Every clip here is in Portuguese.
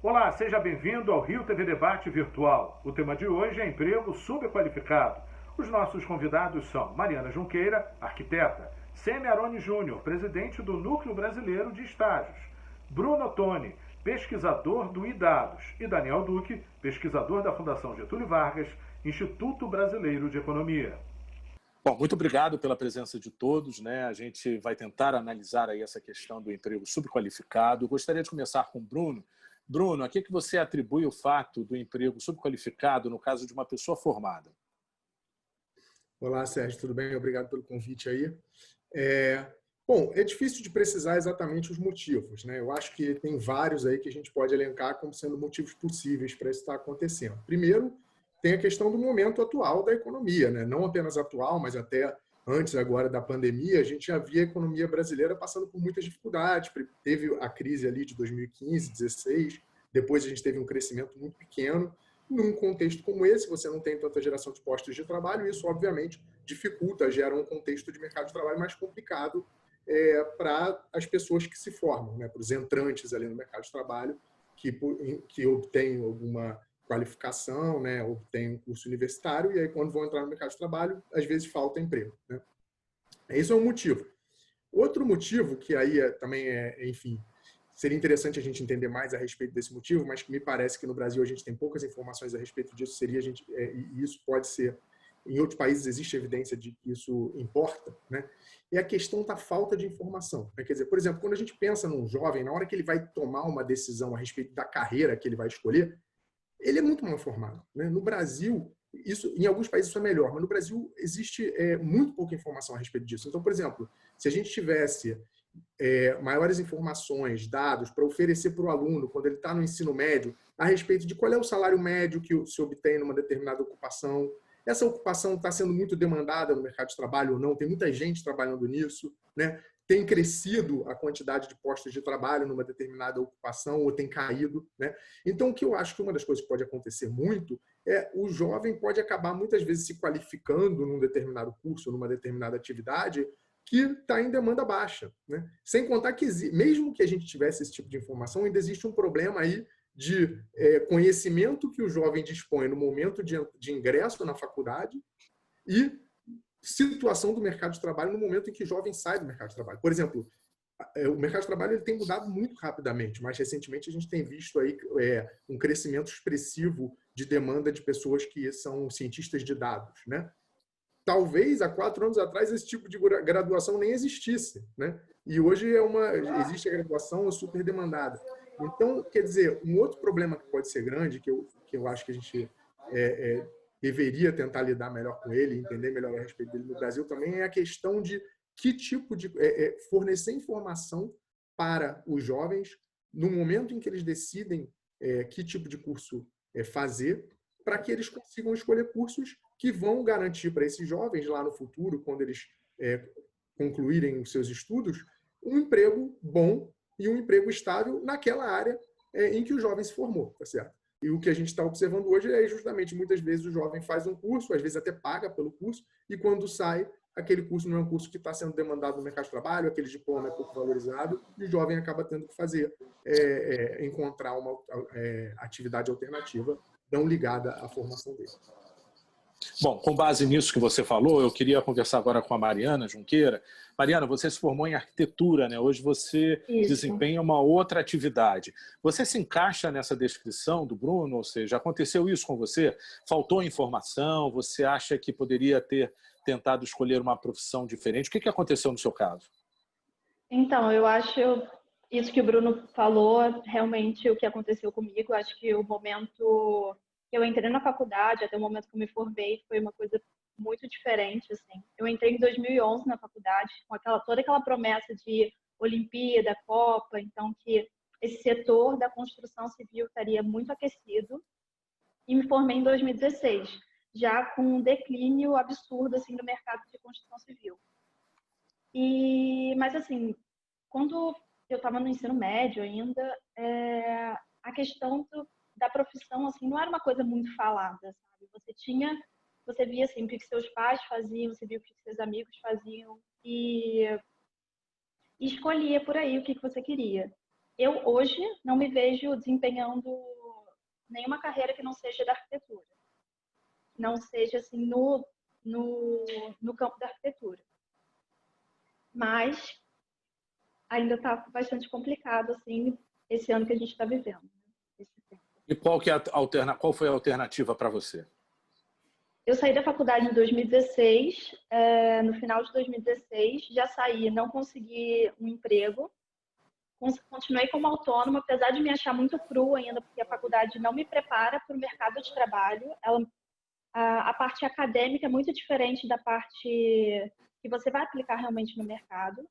Olá, seja bem-vindo ao Rio TV Debate Virtual. O tema de hoje é emprego subqualificado. Os nossos convidados são Mariana Junqueira, arquiteta, Semi Aroni Júnior, presidente do Núcleo Brasileiro de Estágios, Bruno Ottoni, pesquisador do iDados, e Daniel Duque, pesquisador da Fundação Getúlio Vargas, Instituto Brasileiro de Economia. Bom, muito obrigado pela presença de todos, né? A gente vai tentar analisar aí essa questão do emprego subqualificado. Eu gostaria de começar com o Bruno. Bruno, a que você atribui o fato do emprego subqualificado no caso de uma pessoa formada? Olá, Sérgio, tudo bem? Obrigado pelo convite aí. Bom, é difícil de precisar exatamente os motivos, né? Eu acho que tem vários aí que a gente pode elencar como sendo motivos possíveis para isso estar acontecendo. Primeiro, tem a questão do momento atual da economia, né? Não apenas atual, mas até antes agora da pandemia, a gente já via a economia brasileira passando por muitas dificuldades. Teve a crise ali de 2015, 2016, depois a gente teve um crescimento muito pequeno. Num contexto como esse, você não tem tanta geração de postos de trabalho, isso obviamente dificulta, gera um contexto de mercado de trabalho mais complicado para as pessoas que se formam, né? Para os entrantes ali no mercado de trabalho, que obtêm alguma qualificação, né? Obtêm um curso universitário, e aí quando vão entrar no mercado de trabalho, às vezes falta emprego, né? Esse é um motivo. Outro motivo, que aí também enfim, seria interessante a gente entender mais a respeito desse motivo, mas que me parece que no Brasil a gente tem poucas informações a respeito disso, e isso pode ser, em outros países existe evidência de que isso importa, né? É a questão da falta de informação, né? Quer dizer, por exemplo, quando a gente pensa num jovem, na hora que ele vai tomar uma decisão a respeito da carreira que ele vai escolher, ele é muito mal informado, né? No Brasil, em alguns países isso é melhor, mas no Brasil existe muito pouca informação a respeito disso. Então, por exemplo, se a gente tivesse maiores informações, dados para oferecer para o aluno, quando ele está no ensino médio, a respeito de qual é o salário médio que se obtém numa determinada ocupação, essa ocupação está sendo muito demandada no mercado de trabalho ou não, tem muita gente trabalhando nisso, né? Tem crescido a quantidade de postos de trabalho numa determinada ocupação ou tem caído, né? Então, o que eu acho que uma das coisas que pode acontecer muito o jovem pode acabar muitas vezes se qualificando num determinado curso, numa determinada atividade, que está em demanda baixa, né? Sem contar que, mesmo que a gente tivesse esse tipo de informação, ainda existe um problema aí de conhecimento que o jovem dispõe no momento de ingresso na faculdade e situação do mercado de trabalho no momento em que o jovem sai do mercado de trabalho. Por exemplo, o mercado de trabalho ele tem mudado muito rapidamente. Mais recentemente, a gente tem visto aí um crescimento expressivo de demanda de pessoas que são cientistas de dados, né? Talvez há 4 anos atrás esse tipo de graduação nem existisse, né? E hoje existe a graduação super demandada. Então, quer dizer, um outro problema que pode ser grande, que eu acho que a gente deveria tentar lidar melhor com ele, entender melhor a respeito dele no Brasil também, é a questão de que tipo de fornecer informação para os jovens no momento em que eles decidem que tipo de curso fazer, para que eles consigam escolher cursos que vão garantir para esses jovens lá no futuro, quando eles concluírem os seus estudos, um emprego bom e um emprego estável naquela área em que o jovem se formou, tá certo? E o que a gente está observando hoje é justamente, muitas vezes o jovem faz um curso, às vezes até paga pelo curso, e quando sai, aquele curso não é um curso que está sendo demandado no mercado de trabalho, aquele diploma é pouco valorizado, e o jovem acaba tendo que encontrar uma atividade alternativa não ligada à formação dele. Bom, com base nisso que você falou, eu queria conversar agora com a Mariana Junqueira. Mariana, você se formou em arquitetura, né? Hoje você desempenha uma outra atividade. Você se encaixa nessa descrição do Bruno? Ou seja, aconteceu isso com você? Faltou informação? Você acha que poderia ter tentado escolher uma profissão diferente? O que aconteceu no seu caso? Então, eu acho isso que o Bruno falou, realmente o que aconteceu comigo. Acho que o momento que eu entrei na faculdade, até o momento que eu me formei, foi uma coisa muito diferente, assim. Eu entrei em 2011 na faculdade, com toda aquela promessa de Olimpíada, Copa, então que esse setor da construção civil estaria muito aquecido, e me formei em 2016, já com um declínio absurdo assim do mercado de construção civil. Mas assim, quando eu estava no ensino médio ainda, a questão da profissão assim não era uma coisa muito falada, sabe? Você via assim o que seus pais faziam, você via o que seus amigos faziam e escolhia por aí o que você queria. eu hoje não me vejo desempenhando nenhuma carreira que não seja da arquitetura. Não seja assim no campo da arquitetura. Mas ainda está bastante complicado assim esse ano que a gente está vivendo. E qual foi a alternativa para você? Eu saí da faculdade em 2016, no final de 2016, já saí, não consegui um emprego, continuei como autônoma, apesar de me achar muito crua ainda, porque a faculdade não me prepara para o mercado de trabalho. A parte acadêmica é muito diferente da parte que você vai aplicar realmente no mercado.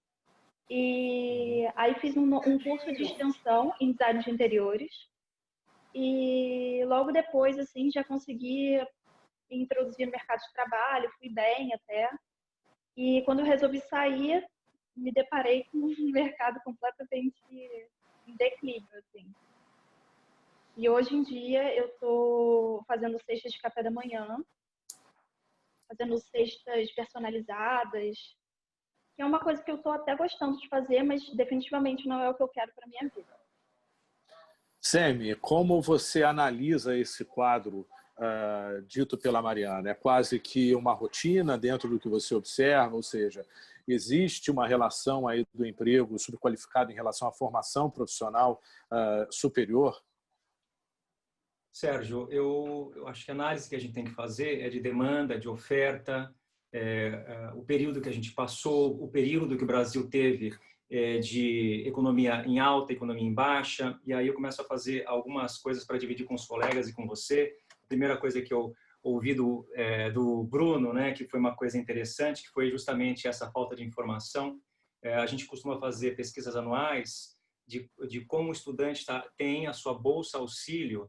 E aí fiz um curso de extensão em design de interiores e logo depois, assim, já consegui me introduzir no mercado de trabalho, fui bem até. E quando eu resolvi sair, me deparei com um mercado completamente em declínio, assim. E hoje em dia eu estou fazendo cestas de café da manhã, fazendo cestas personalizadas, que é uma coisa que eu estou até gostando de fazer, mas definitivamente não é o que eu quero para minha vida. Semi, como você analisa esse quadro dito pela Mariana? É quase que uma rotina dentro do que você observa, ou seja, existe uma relação aí do emprego subqualificado em relação à formação profissional superior? Sérgio, eu acho que a análise que a gente tem que fazer é de demanda, de oferta, o período que a gente passou, o período que o Brasil teve de economia em alta, economia em baixa, e aí eu começo a fazer algumas coisas para dividir com os colegas e com você. A primeira coisa que eu ouvi do Bruno, né, que foi uma coisa interessante, que foi justamente essa falta de informação. A gente costuma fazer pesquisas anuais de como o estudante tem a sua bolsa auxílio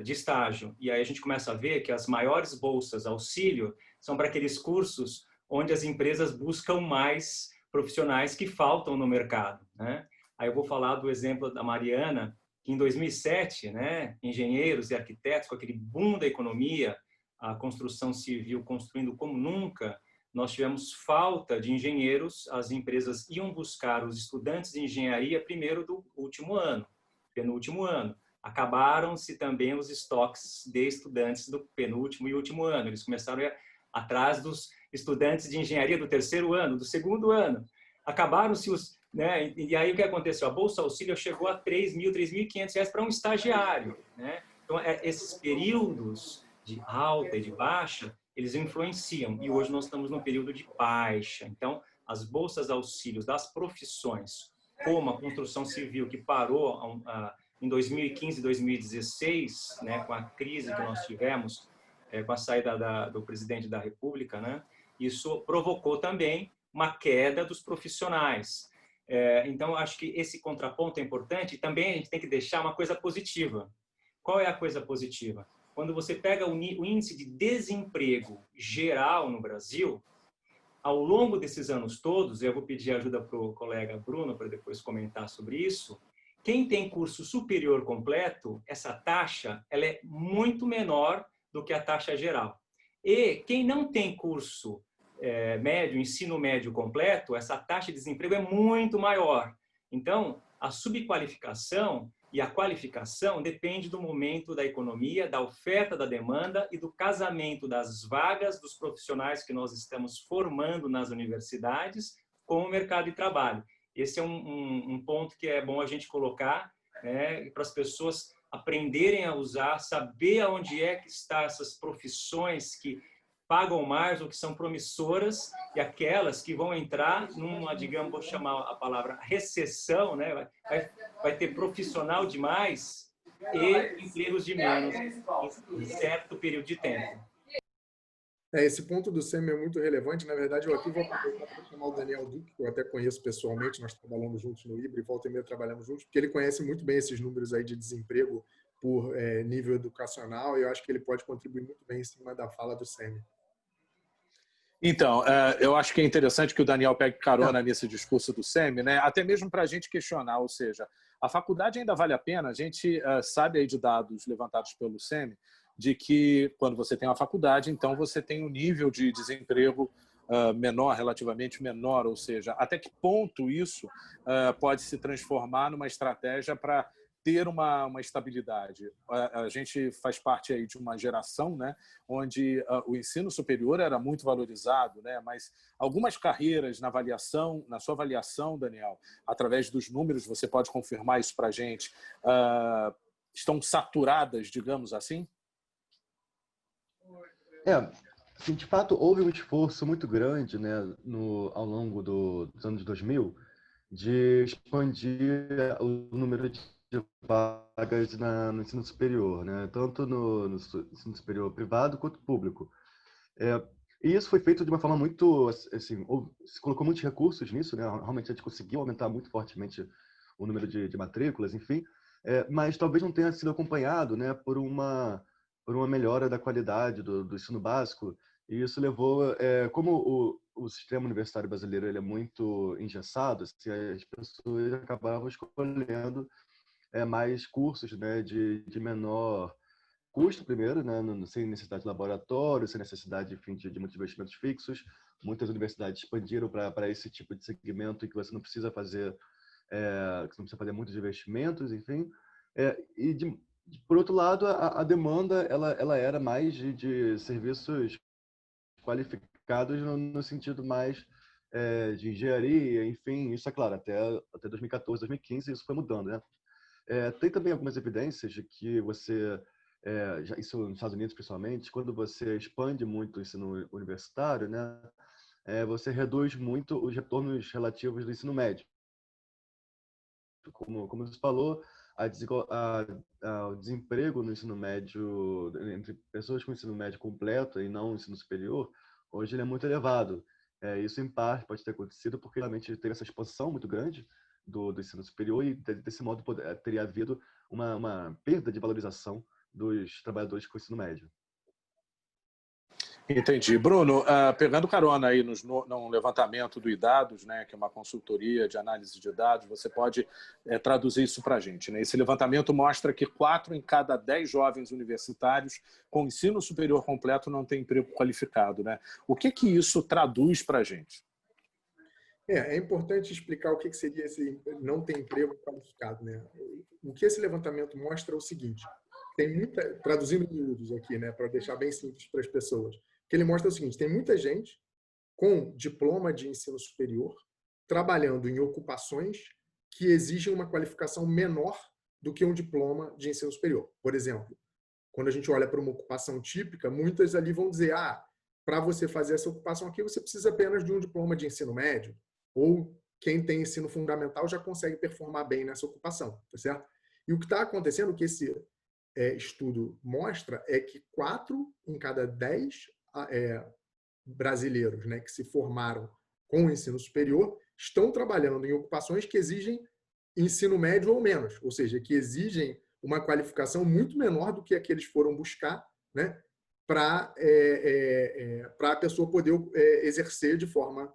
de estágio. E aí a gente começa a ver que as maiores bolsas auxílio são para aqueles cursos onde as empresas buscam mais profissionais que faltam no mercado, né? Aí eu vou falar do exemplo da Mariana, que em 2007, né, engenheiros e arquitetos, com aquele boom da economia, a construção civil construindo como nunca, nós tivemos falta de engenheiros, as empresas iam buscar os estudantes de engenharia primeiro do último ano, penúltimo ano. Acabaram-se também os estoques de estudantes do penúltimo e último ano. Eles começaram a ir atrás dos estudantes de engenharia do terceiro ano, do segundo ano. Acabaram-se os... Né? E aí o que aconteceu? A Bolsa Auxílio chegou a R$3.000, R$3.500 para um estagiário, né? Então, esses períodos de alta e de baixa, eles influenciam. E hoje nós estamos num período de baixa. Então, as bolsas auxílios das profissões, como a construção civil, que parou em 2015 e 2016, né, com a crise que nós tivemos, com a saída do presidente da República, né, isso provocou também uma queda dos profissionais. Então, acho que esse contraponto é importante e também a gente tem que deixar uma coisa positiva. Qual é a coisa positiva? Quando você pega o índice de desemprego geral no Brasil, ao longo desses anos todos, eu vou pedir ajuda para o colega Bruno para depois comentar sobre isso. Quem tem curso superior completo, essa taxa ela é muito menor do que a taxa geral. E quem não tem curso médio, ensino médio completo, essa taxa de desemprego é muito maior. Então, a subqualificação e a qualificação depende do momento da economia, da oferta, da demanda e do casamento das vagas dos profissionais que nós estamos formando nas universidades com o mercado de trabalho. Esse é um ponto que é bom a gente colocar, né, para as pessoas aprenderem a usar, saber aonde é que estão essas profissões que pagam mais ou que são promissoras e aquelas que vão entrar numa, digamos, vou chamar a palavra recessão, né? Vai ter profissional demais e empregos de menos em certo período de tempo. Esse ponto do SEMI é muito relevante. Na verdade, eu aqui vou aproveitar para chamar o Daniel Duque, que eu até conheço pessoalmente, nós trabalhamos juntos no IBRE, volta e meia trabalhamos juntos, porque ele conhece muito bem esses números aí de desemprego por nível educacional, e eu acho que ele pode contribuir muito bem em cima da fala do SEMI. Então, eu acho que é interessante que o Daniel pegue carona nesse discurso do SEMI, né? Até mesmo para a gente questionar, ou seja, a faculdade ainda vale a pena? A gente sabe aí de dados levantados pelo SEMI, de que quando você tem uma faculdade, então você tem um nível de desemprego menor, relativamente menor, ou seja, até que ponto isso pode se transformar numa estratégia para ter uma estabilidade. A gente faz parte aí de uma geração, né, onde o ensino superior era muito valorizado, né, mas algumas carreiras na sua avaliação, Daniel, através dos números, você pode confirmar isso para a gente, estão saturadas, digamos assim? Sim, de fato, houve um esforço muito grande, né, ao longo dos anos 2000 de expandir o número de vagas no ensino superior, né, tanto no ensino superior privado quanto público. E isso foi feito de uma forma muito, assim, se colocou muitos recursos nisso, né, realmente a gente conseguiu aumentar muito fortemente o número de matrículas, enfim, mas talvez não tenha sido acompanhado, né, por uma melhora da qualidade do ensino básico. E isso levou, como o sistema universitário brasileiro ele é muito engessado, assim, as pessoas acabavam escolhendo mais cursos, né, de menor custo primeiro, né, sem necessidade de laboratório, sem necessidade, enfim, de muitos investimentos fixos. Muitas universidades expandiram para esse tipo de segmento em que você não precisa fazer, muitos investimentos, enfim. Por outro lado, a demanda ela era mais de serviços qualificados no sentido mais de engenharia, enfim. Isso é claro, até 2014, 2015 isso foi mudando, né? Tem também algumas evidências de que você, isso nos Estados Unidos principalmente, quando você expande muito o ensino universitário, né, você reduz muito os retornos relativos do ensino médio. Como você falou, o desemprego no ensino médio, entre pessoas com ensino médio completo e não ensino superior, hoje ele é muito elevado. Isso, em parte, pode ter acontecido porque realmente teve essa expansão muito grande do ensino superior e, desse modo, teria havido uma perda de valorização dos trabalhadores com ensino médio. Entendi. Bruno, pegando carona aí no levantamento do iDados, né, que é uma consultoria de análise de dados, você pode traduzir isso para a gente, né? Esse levantamento mostra que 4 em cada 10 jovens universitários com ensino superior completo não têm emprego qualificado, né? O que isso traduz para a gente? É importante explicar o que seria esse não ter emprego qualificado, né? O que esse levantamento mostra é o seguinte: traduzindo em miúdos aqui, né, para deixar bem simples para as pessoas. O que ele mostra é o seguinte: tem muita gente com diploma de ensino superior trabalhando em ocupações que exigem uma qualificação menor do que um diploma de ensino superior. Por exemplo, quando a gente olha para uma ocupação típica, muitas ali vão dizer: para você fazer essa ocupação aqui, você precisa apenas de um diploma de ensino médio, ou quem tem ensino fundamental já consegue performar bem nessa ocupação, tá certo? E o que está acontecendo, o que esse estudo mostra, é que 4 em cada 10 brasileiros, né, que se formaram com o ensino superior estão trabalhando em ocupações que exigem ensino médio ou menos, ou seja, que exigem uma qualificação muito menor do que a que eles foram buscar, né, para a pessoa poder exercer de forma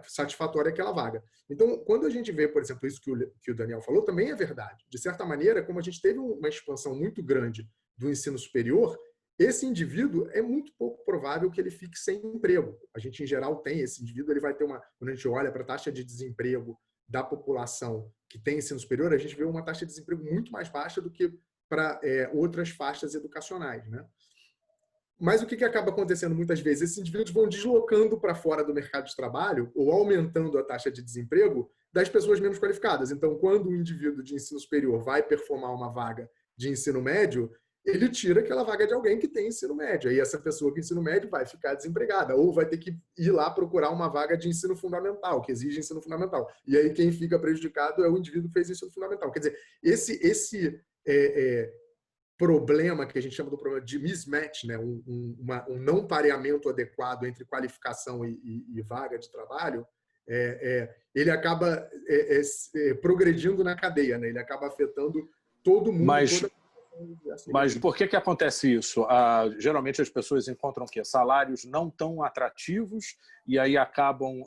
satisfatória aquela vaga. Então, quando a gente vê, por exemplo, isso que o Daniel falou, também é verdade. De certa maneira, como a gente teve uma expansão muito grande do ensino superior, esse indivíduo é muito pouco provável que ele fique sem emprego. A gente, em geral, tem esse indivíduo, ele vai ter quando a gente olha para a taxa de desemprego da população que tem ensino superior, a gente vê uma taxa de desemprego muito mais baixa do que para outras faixas educacionais, né? Mas o que acaba acontecendo muitas vezes? Esses indivíduos vão deslocando para fora do mercado de trabalho ou aumentando a taxa de desemprego das pessoas menos qualificadas. Então, quando o indivíduo de ensino superior vai performar uma vaga de ensino médio, ele tira aquela vaga de alguém que tem ensino médio. Aí essa pessoa com ensino médio vai ficar desempregada ou vai ter que ir lá procurar uma vaga de ensino fundamental, que exige ensino fundamental. E aí quem fica prejudicado é o indivíduo que fez ensino fundamental. Quer dizer, esse problema que a gente chama do problema de mismatch, né? um não pareamento adequado entre qualificação e vaga de trabalho, ele acaba progredindo na cadeia, né? Ele acaba afetando todo mundo. Mas por que acontece isso? Geralmente as pessoas encontram o quê? Salários não tão atrativos e aí acabam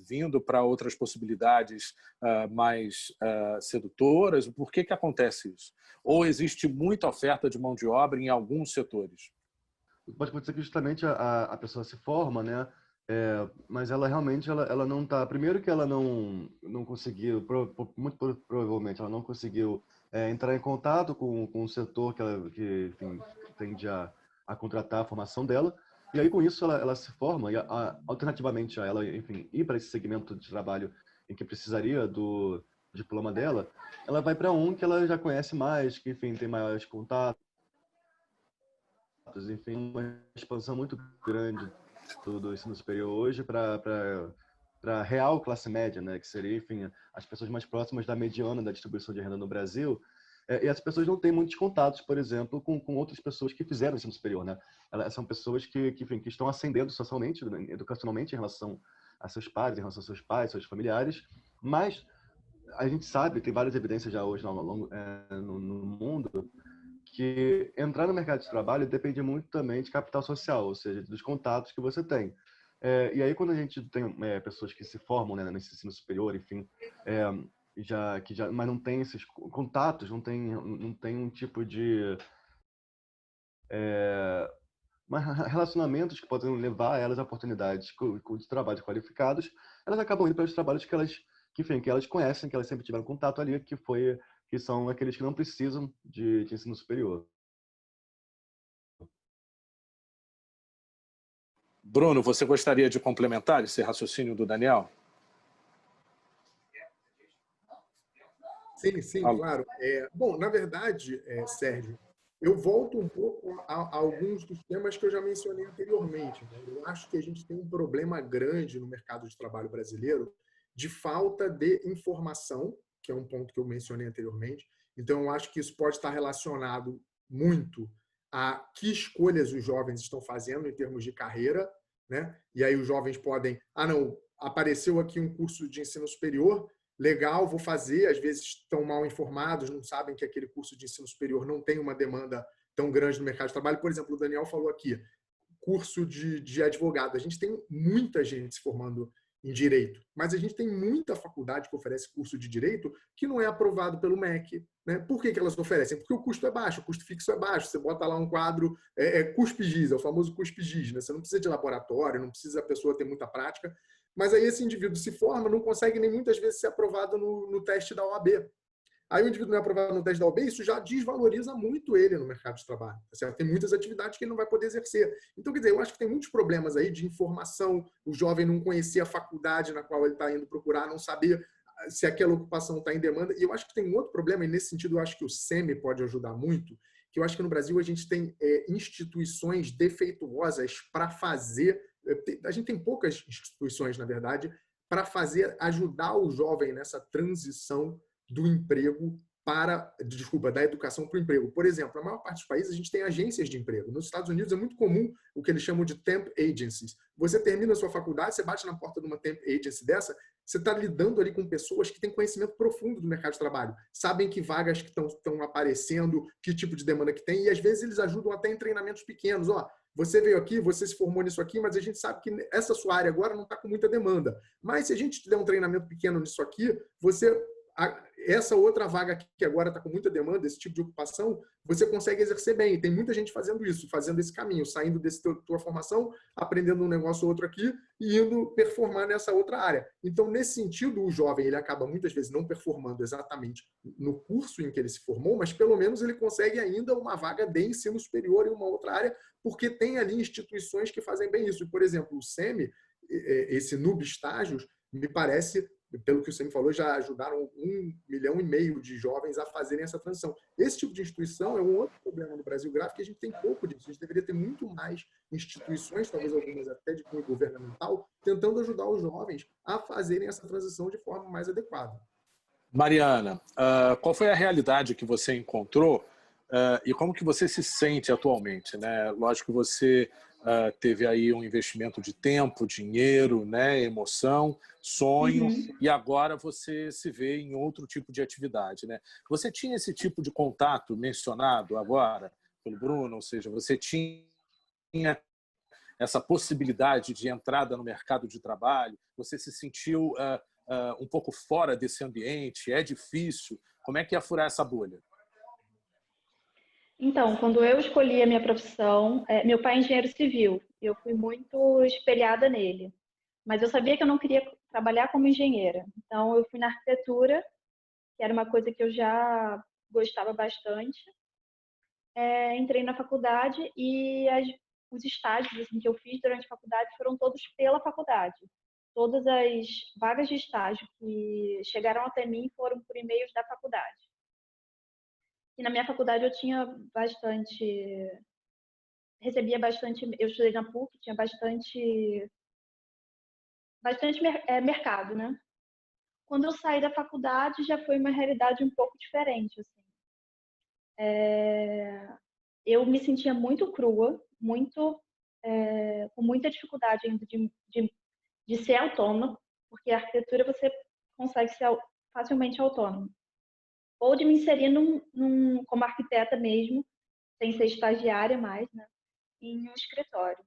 vindo para outras possibilidades mais sedutoras. Por que acontece isso? Ou existe muita oferta de mão de obra em alguns setores? Pode acontecer que justamente a pessoa se forma, né, Mas ela realmente ela não está. Primeiro que ela não conseguiu, muito provavelmente, ela não conseguiu entrar em contato com o setor que enfim, tende a contratar a formação dela. E aí, com isso, ela se forma, e alternativamente a ela, enfim, ir para esse segmento de trabalho em que precisaria do diploma dela, ela vai para um que ela já conhece mais, que, enfim, tem maiores contatos, enfim, uma expansão muito grande do ensino superior hoje para a real classe média, né, que seria, enfim, as pessoas mais próximas da mediana da distribuição de renda no Brasil. E as pessoas não têm muitos contatos, por exemplo, com outras pessoas que fizeram ensino superior, né? Elas são pessoas enfim, que estão ascendendo socialmente, educacionalmente, em relação a seus pares, em relação aos seus pais, seus familiares, mas a gente sabe, tem várias evidências já hoje no mundo, que entrar no mercado de trabalho depende muito também de capital social, ou seja, dos contatos que você tem. E aí, quando a gente tem pessoas que se formam, né, nesse ensino superior, enfim, mas não tem esses contatos, não tem um tipo de relacionamentos que podem levar elas a oportunidades de trabalho qualificados, elas acabam indo para os trabalhos que elas conhecem, que elas sempre tiveram contato ali, que são aqueles que não precisam de ensino superior. Bruno, você gostaria de complementar esse raciocínio do Daniel? Sim, claro. Bom, na verdade, Sérgio, eu volto um pouco a alguns dos temas que eu já mencionei anteriormente, né? Eu acho que a gente tem um problema grande no mercado de trabalho brasileiro de falta de informação, que é um ponto que eu mencionei anteriormente. Então, eu acho que isso pode estar relacionado muito a que escolhas os jovens estão fazendo em termos de carreira, né? E aí os jovens podem, não, apareceu aqui um curso de ensino superior, legal, vou fazer, às vezes estão mal informados, não sabem que aquele curso de ensino superior não tem uma demanda tão grande no mercado de trabalho. Por exemplo, o Daniel falou aqui, curso de advogado. A gente tem muita gente se formando em direito, mas a gente tem muita faculdade que oferece curso de direito que não é aprovado pelo MEC. Né? Por que elas oferecem? Porque o custo é baixo, o custo fixo é baixo. Você bota lá um quadro, CUSP-GIS, é o famoso CUSP-GIS. Né? Você não precisa de laboratório, não precisa a pessoa ter muita prática, mas aí esse indivíduo se forma, não consegue nem muitas vezes ser aprovado no teste da OAB. Aí o indivíduo não é aprovado no teste da OAB, isso já desvaloriza muito ele no mercado de trabalho. Certo? Tem muitas atividades que ele não vai poder exercer. Então, quer dizer, eu acho que tem muitos problemas aí de informação, o jovem não conhecer a faculdade na qual ele está indo procurar, não saber se aquela ocupação está em demanda. E eu acho que tem um outro problema, e nesse sentido eu acho que o SEMI pode ajudar muito, que eu acho que no Brasil a gente tem instituições defeituosas para fazer. A gente tem poucas instituições, na verdade, para ajudar o jovem nessa transição do emprego da educação para o emprego. Por exemplo, na maior parte dos países a gente tem agências de emprego. Nos Estados Unidos é muito comum o que eles chamam de temp agencies. Você termina a sua faculdade, você bate na porta de uma temp agency dessa, você está lidando ali com pessoas que têm conhecimento profundo do mercado de trabalho, sabem que vagas que estão aparecendo, que tipo de demanda que tem, e às vezes eles ajudam até em treinamentos pequenos. Você veio aqui, você se formou nisso aqui, mas a gente sabe que essa sua área agora não está com muita demanda. Mas se a gente te der um treinamento pequeno nisso aqui, essa outra vaga que agora está com muita demanda, esse tipo de ocupação, você consegue exercer bem. Tem muita gente fazendo isso, fazendo esse caminho, saindo dessa tua formação, aprendendo um negócio ou outro aqui e indo performar nessa outra área. Então, nesse sentido, o jovem ele acaba muitas vezes não performando exatamente no curso em que ele se formou, mas pelo menos ele consegue ainda uma vaga de ensino superior em uma outra área, porque tem ali instituições que fazem bem isso. Por exemplo, o SEMI, esse NUB Estágios, me parece, pelo que o SEMI falou, já ajudaram 1,5 milhão de jovens a fazerem essa transição. Esse tipo de instituição é um outro problema no Brasil grave, que a gente tem pouco disso. A gente deveria ter muito mais instituições, talvez algumas até de cunho governamental, tentando ajudar os jovens a fazerem essa transição de forma mais adequada. Mariana, qual foi a realidade que você encontrou e como que você se sente atualmente, né? Lógico que você teve aí um investimento de tempo, dinheiro, né, emoção, sonho, e agora você se vê em outro tipo de atividade, né? Você tinha esse tipo de contato mencionado agora pelo Bruno, ou seja, você tinha essa possibilidade de entrada no mercado de trabalho, você se sentiu um pouco fora desse ambiente, é difícil, como é que é furar essa bolha? Então, quando eu escolhi a minha profissão, meu pai é engenheiro civil eu fui muito espelhada nele. Mas eu sabia que eu não queria trabalhar como engenheira. Então, eu fui na arquitetura, que era uma coisa que eu já gostava bastante. Entrei na faculdade e os estágios assim, que eu fiz durante a faculdade foram todos pela faculdade. Todas as vagas de estágio que chegaram até mim foram por e-mails da faculdade. E na minha faculdade eu tinha recebia bastante, eu estudei na PUC, tinha bastante mercado, né? Quando eu saí da faculdade já foi uma realidade um pouco diferente, assim. Eu me sentia muito crua, com muita dificuldade ainda de ser autônoma, porque a arquitetura você consegue ser facilmente autônomo. Ou de me inserir como arquiteta mesmo, sem ser estagiária mais, né, em um escritório.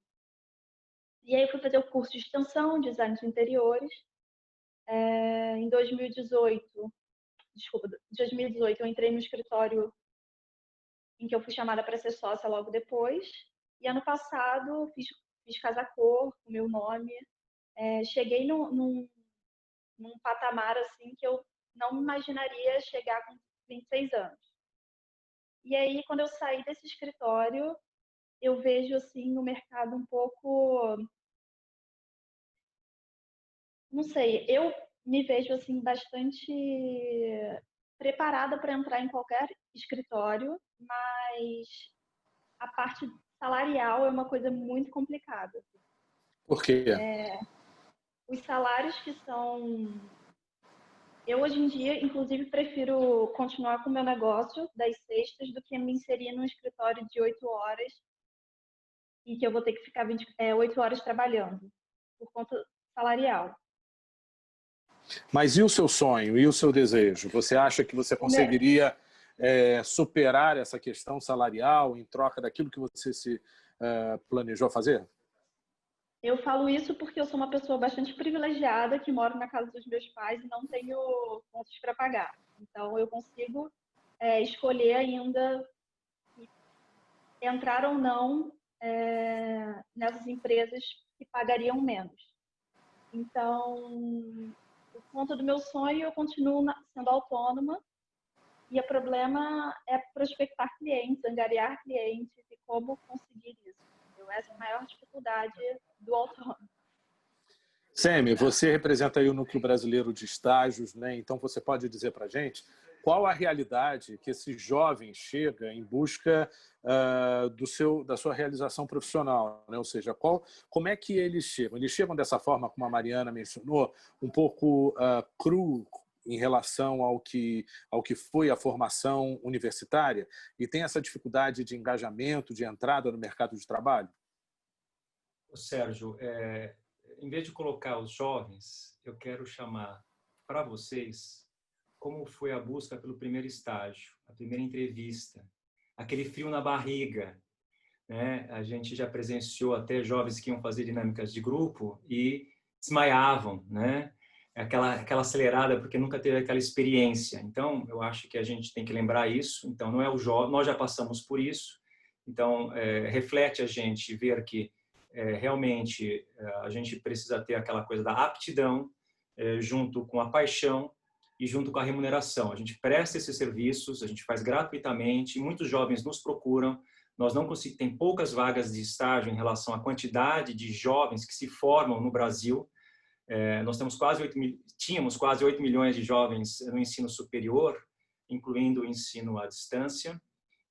E aí eu fui fazer o curso de extensão, design de interiores. Em 2018 eu entrei no escritório em que eu fui chamada para ser sócia logo depois. E ano passado fiz casa-cor com o meu nome. Cheguei num patamar assim que eu não me imaginaria chegar com 26 anos. E aí, quando eu saí desse escritório, eu vejo assim o mercado um pouco, não sei, eu me vejo assim bastante preparada para entrar em qualquer escritório, mas a parte salarial é uma coisa muito complicada. Por quê? Os salários que são... Eu, hoje em dia, inclusive, prefiro continuar com o meu negócio das sextas do que me inserir num escritório de 8 horas e que eu vou ter que ficar 8 horas trabalhando por conta salarial. Mas e o seu sonho, e o seu desejo? Você acha que você conseguiria superar essa questão salarial em troca daquilo que você se planejou fazer? Eu falo isso porque eu sou uma pessoa bastante privilegiada que moro na casa dos meus pais e não tenho contas para pagar. Então, eu consigo escolher ainda entrar ou não nessas empresas que pagariam menos. Então, por conta do meu sonho, eu continuo sendo autônoma e o problema é prospectar clientes, angariar clientes e como conseguir isso. Entendeu? Essa é a maior dificuldade do autônomo. Semi, você representa aí o Núcleo Brasileiro de Estágios, né? Então você pode dizer para a gente qual a realidade que esse jovem chega em busca da sua realização profissional, né? Ou seja, como é que eles chegam? Eles chegam dessa forma, como a Mariana mencionou, um pouco cru em relação ao que foi a formação universitária e tem essa dificuldade de engajamento, de entrada no mercado de trabalho? Sérgio, em vez de colocar os jovens, eu quero chamar para vocês como foi a busca pelo primeiro estágio, a primeira entrevista, aquele frio na barriga, né? A gente já presenciou até jovens que iam fazer dinâmicas de grupo e desmaiavam, né? Aquela acelerada porque nunca teve aquela experiência. Então, eu acho que a gente tem que lembrar isso. Então, não é o jovem, nós já passamos por isso. Então, reflete a gente ver que realmente a gente precisa ter aquela coisa da aptidão junto com a paixão e junto com a remuneração. A gente presta esses serviços, a gente faz gratuitamente, muitos jovens nos procuram, nós não conseguimos, tem poucas vagas de estágio em relação à quantidade de jovens que se formam no Brasil. Nós tínhamos quase 8 milhões de jovens no ensino superior, incluindo o ensino à distância,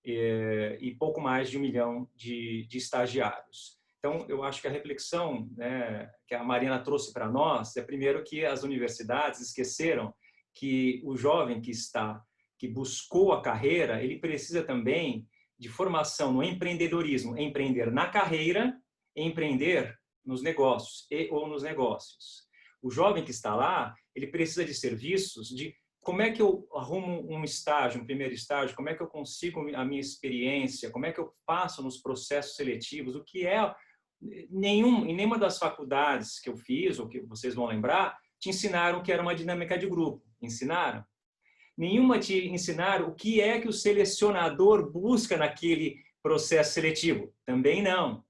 e pouco mais de 1 milhão de estagiários. Então, eu acho que a reflexão, né, que a Mariana trouxe para nós é, primeiro, que as universidades esqueceram que o jovem que buscou a carreira, ele precisa também de formação no empreendedorismo, empreender na carreira, empreender nos negócios ou nos negócios. O jovem que está lá, ele precisa de serviços, de como é que eu arrumo um estágio, um primeiro estágio, como é que eu consigo a minha experiência, como é que eu passo nos processos seletivos, o que é... Em nenhuma das faculdades que eu fiz, ou que vocês vão lembrar, te ensinaram o que era uma dinâmica de grupo. Ensinaram? Nenhuma te ensinaram o que é que o selecionador busca naquele processo seletivo. Também não.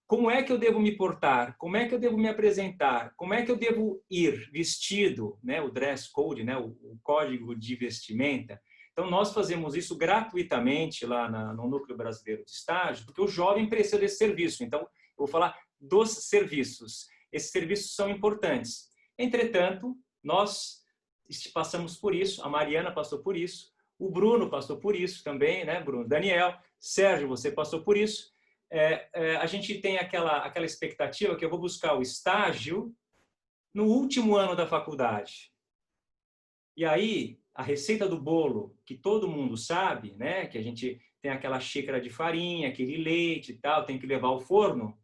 como é que eu devo me portar? Como é que eu devo me apresentar? Como é que eu devo ir vestido, né? O dress code, né? O código de vestimenta. Então, nós fazemos isso gratuitamente lá no Núcleo Brasileiro de Estágio, porque o jovem precisa desse serviço. Então, eu vou falar dos serviços. Esses serviços são importantes. Entretanto, nós passamos por isso, a Mariana passou por isso, o Bruno passou por isso também, né, Bruno? Daniel, Sérgio, você passou por isso. A gente tem aquela expectativa que eu vou buscar o estágio no último ano da faculdade. E aí, a receita do bolo, que todo mundo sabe, né, que a gente tem aquela xícara de farinha, aquele leite e tal, tem que levar ao forno.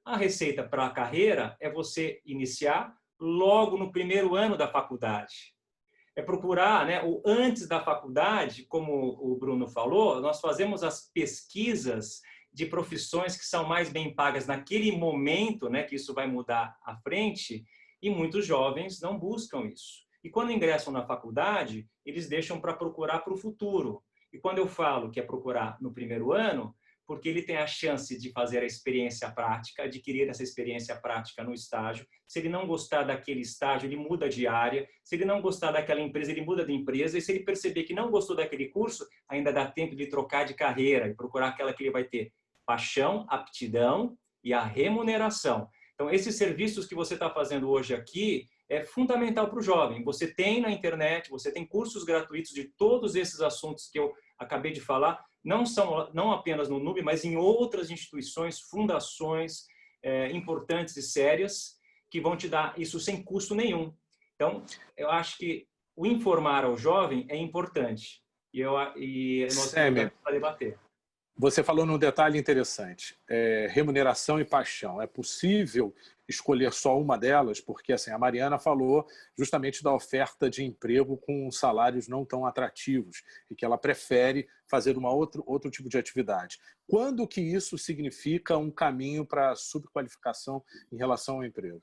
A receita para a carreira é você iniciar logo no primeiro ano da faculdade. É procurar, né, o antes da faculdade, como o Bruno falou, nós fazemos as pesquisas de profissões que são mais bem pagas naquele momento, né, que isso vai mudar à frente, e muitos jovens não buscam isso. E quando ingressam na faculdade, eles deixam para procurar para o futuro. E quando eu falo que é procurar no primeiro ano, porque ele tem a chance de fazer a experiência prática, adquirir essa experiência prática no estágio. Se ele não gostar daquele estágio, ele muda de área. Se ele não gostar daquela empresa, ele muda de empresa. E se ele perceber que não gostou daquele curso, ainda dá tempo de trocar de carreira e procurar aquela que ele vai ter paixão, aptidão e a remuneração. Então, esses serviços que você está fazendo hoje aqui é fundamental para o jovem. Você tem na internet, você tem cursos gratuitos de todos esses assuntos que eu acabei de falar, não apenas no NUB, mas em outras instituições, fundações importantes e sérias, que vão te dar isso sem custo nenhum. Então, eu acho que o informar ao jovem é importante. E nós temos para debater. Você falou num detalhe interessante, remuneração e paixão. É possível escolher só uma delas? Porque assim, a Mariana falou justamente da oferta de emprego com salários não tão atrativos e que ela prefere fazer outro tipo de atividade. Quando que isso significa um caminho para a subqualificação em relação ao emprego?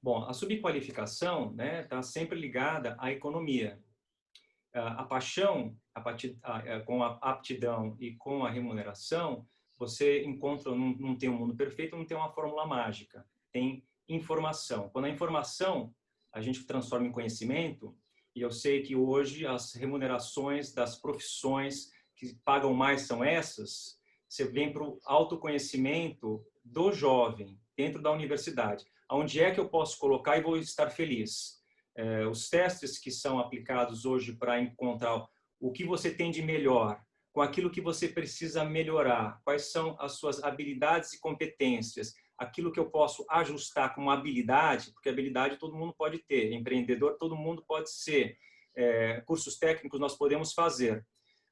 Bom, a subqualificação, né, está sempre ligada à economia. A paixão, com a aptidão e com a remuneração, você encontra, não tem um mundo perfeito, não tem uma fórmula mágica, tem informação. Quando a informação a gente transforma em conhecimento, e eu sei que hoje as remunerações das profissões que pagam mais são essas, você vem para o autoconhecimento do jovem, dentro da universidade. Onde é que eu posso colocar e vou estar feliz? Os testes que são aplicados hoje para encontrar o que você tem de melhor, com aquilo que você precisa melhorar, quais são as suas habilidades e competências, aquilo que eu posso ajustar como habilidade, porque habilidade todo mundo pode ter, empreendedor todo mundo pode ser, cursos técnicos nós podemos fazer.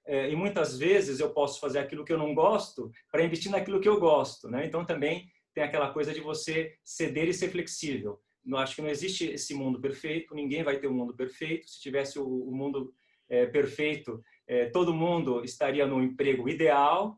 E muitas vezes eu posso fazer aquilo que eu não gosto para investir naquilo que eu gosto, né? Então também tem aquela coisa de você ceder e ser flexível. Eu acho que não existe esse mundo perfeito, ninguém vai ter um mundo perfeito. Se tivesse o mundo perfeito, todo mundo estaria no emprego ideal,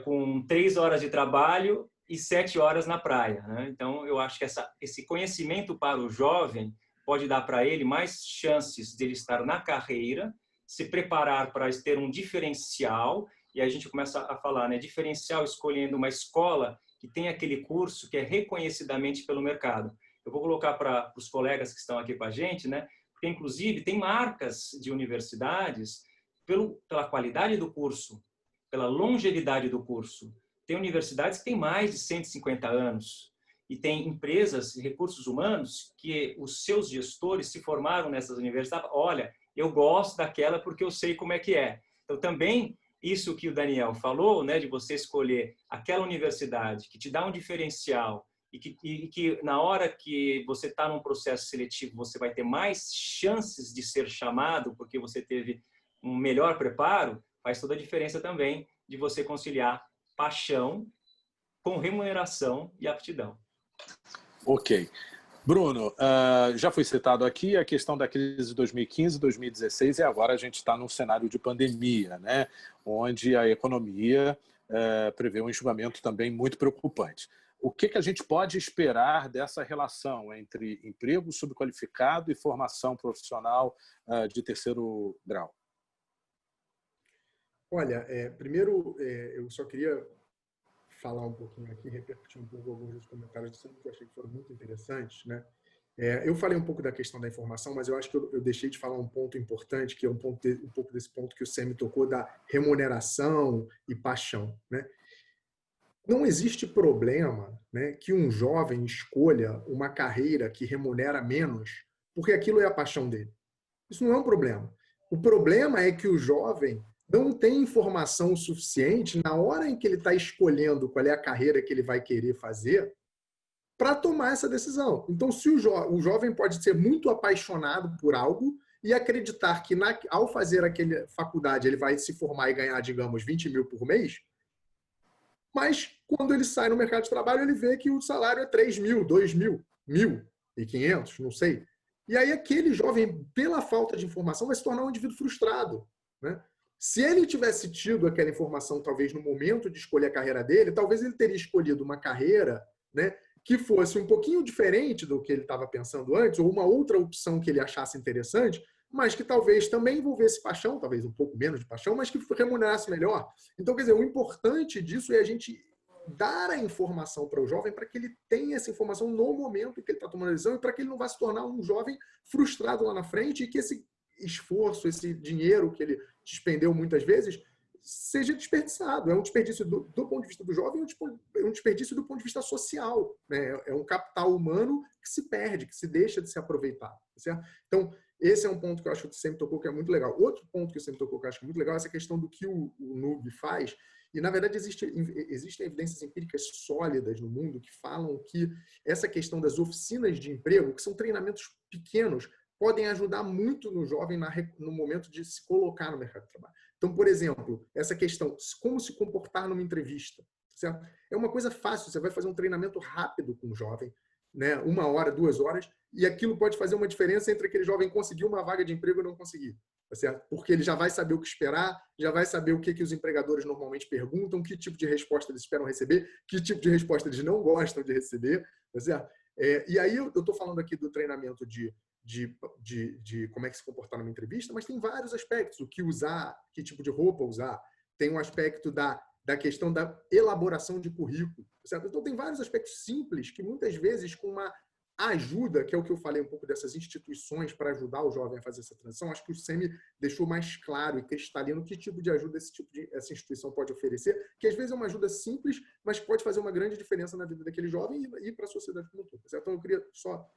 com 3 horas de trabalho e 7 horas na praia, né? Então, eu acho que esse conhecimento para o jovem pode dar para ele mais chances de ele estar na carreira, se preparar para ter um diferencial, e a gente começa a falar, né, diferencial escolhendo uma escola que tem aquele curso que é reconhecidamente pelo mercado. Eu vou colocar para os colegas que estão aqui com a gente, né? Porque, inclusive, tem marcas de universidades pela qualidade do curso, pela longevidade do curso. Tem universidades que têm mais de 150 anos e tem empresas, recursos humanos, que os seus gestores se formaram nessas universidades. Olha, eu gosto daquela porque eu sei como é que é. Então, também, isso que o Daniel falou, né, de você escolher aquela universidade que te dá um diferencial, e que na hora que você está num processo seletivo, você vai ter mais chances de ser chamado, porque você teve um melhor preparo, faz toda a diferença também de você conciliar paixão com remuneração e aptidão. Ok. Bruno, já foi citado aqui a questão da crise de 2015, 2016, e agora a gente está num cenário de pandemia, né, onde a economia prevê um enxugamento também muito preocupante. O que a gente pode esperar dessa relação entre emprego subqualificado e formação profissional de terceiro grau? Olha, primeiro eu só queria falar um pouquinho aqui, repercutir um pouco alguns dos comentários do Semi, que eu achei que foram muito interessantes, né? Eu falei um pouco da questão da informação, mas eu acho que eu deixei de falar um ponto importante, que é um pouco desse ponto que o Semi tocou, da remuneração e paixão, né? Não existe problema, né, que um jovem escolha uma carreira que remunera menos, porque aquilo é a paixão dele. Isso não é um problema. O problema é que o jovem não tem informação suficiente na hora em que ele está escolhendo qual é a carreira que ele vai querer fazer para tomar essa decisão. Então, se o jovem pode ser muito apaixonado por algo e acreditar que ao fazer aquela faculdade ele vai se formar e ganhar, digamos, 20 mil por mês, mas quando ele sai no mercado de trabalho, ele vê que o salário é 3 mil, 2 mil, 1.500, não sei. E aí aquele jovem, pela falta de informação, vai se tornar um indivíduo frustrado, né? Se ele tivesse tido aquela informação, talvez no momento de escolher a carreira dele, talvez ele teria escolhido uma carreira, né, que fosse um pouquinho diferente do que ele estava pensando antes, ou uma outra opção que ele achasse interessante, mas que talvez também envolvesse paixão, talvez um pouco menos de paixão, mas que remunerasse melhor. Então, quer dizer, o importante disso é a gente dar a informação para o jovem para que ele tenha essa informação no momento em que ele está tomando a decisão e para que ele não vá se tornar um jovem frustrado lá na frente e que esse esforço, esse dinheiro que ele despendeu muitas vezes, seja desperdiçado. É um desperdício do ponto de vista do jovem, é um desperdício do ponto de vista social, né? É um capital humano que se perde, que se deixa de se aproveitar. Certo? Então, esse é um ponto que eu acho que o Semi tocou, que é muito legal. Outro ponto que o Semi tocou, que eu acho que é muito legal, é essa questão do que o NUB faz. E, na verdade, existem evidências empíricas sólidas no mundo que falam que essa questão das oficinas de emprego, que são treinamentos pequenos, podem ajudar muito no jovem no momento de se colocar no mercado de trabalho. Então, por exemplo, essa questão, como se comportar numa entrevista, certo? É uma coisa fácil, você vai fazer um treinamento rápido com o jovem, né? 1 hora, 2 horas, e aquilo pode fazer uma diferença entre aquele jovem conseguir uma vaga de emprego e não conseguir, tá certo? Porque ele já vai saber o que esperar, já vai saber o que os empregadores normalmente perguntam, que tipo de resposta eles esperam receber, que tipo de resposta eles não gostam de receber, tá certo? E aí eu estou falando aqui do treinamento de como é que se comportar numa entrevista, mas tem vários aspectos, o que usar, que tipo de roupa usar, tem um aspecto da questão da elaboração de currículo, certo? Então tem vários aspectos simples que muitas vezes com uma ajuda, que é o que eu falei um pouco dessas instituições para ajudar o jovem a fazer essa transição, acho que o Semi deixou mais claro e cristalino que tipo de ajuda essa instituição pode oferecer, que às vezes é uma ajuda simples, mas pode fazer uma grande diferença na vida daquele jovem e para a sociedade como um todo. Certo? Então eu queria só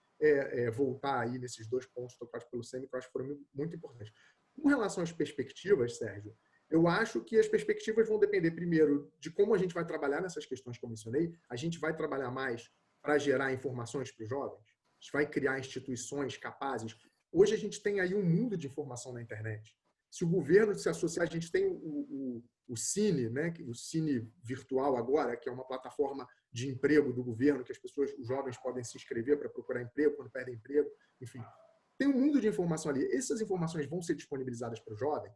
voltar aí nesses 2 pontos tocados pelo Semi, que eu acho que foram muito importantes. Com relação às perspectivas, Sérgio, eu acho que as perspectivas vão depender, primeiro, de como a gente vai trabalhar nessas questões que eu mencionei. A gente vai trabalhar mais para gerar informações para os jovens? A gente vai criar instituições capazes? Hoje a gente tem aí um mundo de informação na internet. Se o governo se associar, a gente tem o Cine, né? O Cine Virtual agora, que é uma plataforma de emprego do governo, que os jovens podem se inscrever para procurar emprego, quando perdem emprego, enfim. Tem um mundo de informação ali. Essas informações vão ser disponibilizadas para o jovem,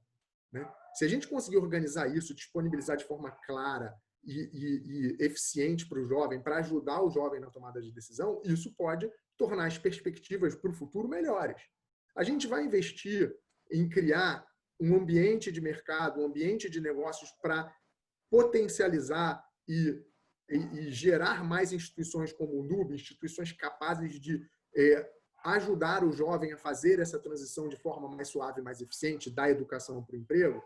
né? Se a gente conseguir organizar isso, disponibilizar de forma clara e eficiente para o jovem, para ajudar o jovem na tomada de decisão, isso pode tornar as perspectivas para o futuro melhores. A gente vai investir em criar um ambiente de mercado, um ambiente de negócios para potencializar e gerar mais instituições como o NUB, instituições capazes de ajudar o jovem a fazer essa transição de forma mais suave, mais eficiente, da educação para o emprego.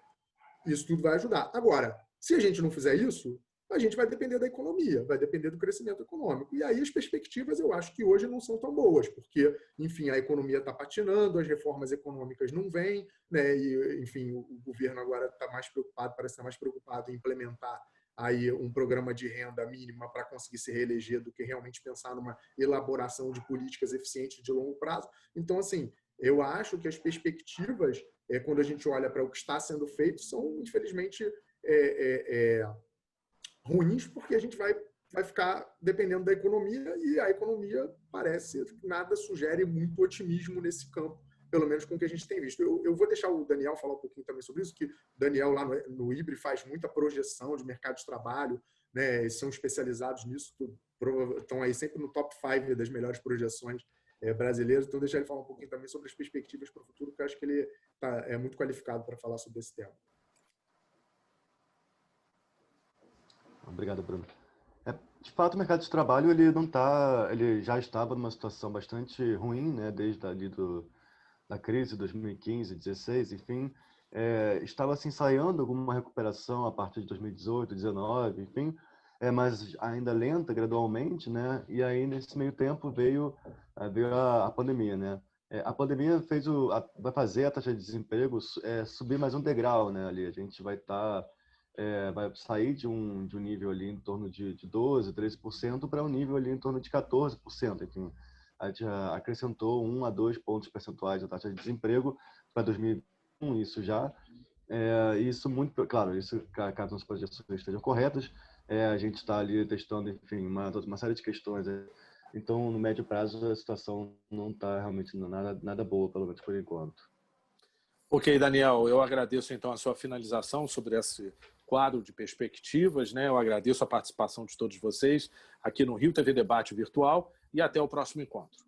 Isso tudo vai ajudar. Agora, se a gente não fizer isso, a gente vai depender da economia, vai depender do crescimento econômico. E aí as perspectivas eu acho que hoje não são tão boas, porque, enfim, a economia está patinando, as reformas econômicas não vêm, né? E, enfim, o governo agora está mais preocupado, parece estar mais preocupado em implementar aí um programa de renda mínima para conseguir se reeleger do que realmente pensar numa elaboração de políticas eficientes de longo prazo. Então, assim, eu acho que as perspectivas, quando a gente olha para o que está sendo feito, são, infelizmente, ruins, porque a gente vai ficar dependendo da economia e a economia parece que nada sugere muito otimismo nesse campo, pelo menos com o que a gente tem visto. Eu vou deixar o Daniel falar um pouquinho também sobre isso, que o Daniel lá no IBRE faz muita projeção de mercado de trabalho, né? Eles são especializados nisso, estão aí sempre no top 5 das melhores projeções brasileiras, então deixar ele falar um pouquinho também sobre as perspectivas para o futuro, porque eu acho que ele é muito qualificado para falar sobre esse tema. Obrigado, Bruno. De fato, o mercado de trabalho ele já estava numa situação bastante ruim, né, desde ali da crise de 2015, 16, enfim, estava assim ensaiando alguma recuperação a partir de 2018, 19, enfim, mas ainda lenta, gradualmente, né? E aí nesse meio tempo veio a pandemia, né? A pandemia vai fazer a taxa de desemprego subir mais um degrau, né? Ali a gente vai vai sair de um nível ali em torno de 12, 13% para um nível ali em torno de 14%. Enfim, a gente acrescentou 1 a 2 pontos percentuais da taxa de desemprego para 2021, isso já. Isso muito, claro, isso caso as projeções estejam corretas, a gente está ali testando, enfim, uma série de questões. Então, no médio prazo, a situação não está realmente nada boa, pelo menos por enquanto. Ok, Daniel, eu agradeço então a sua finalização sobre esse quadro de perspectivas, né? Eu agradeço a participação de todos vocês aqui no Rio TV Debate Virtual e até o próximo encontro.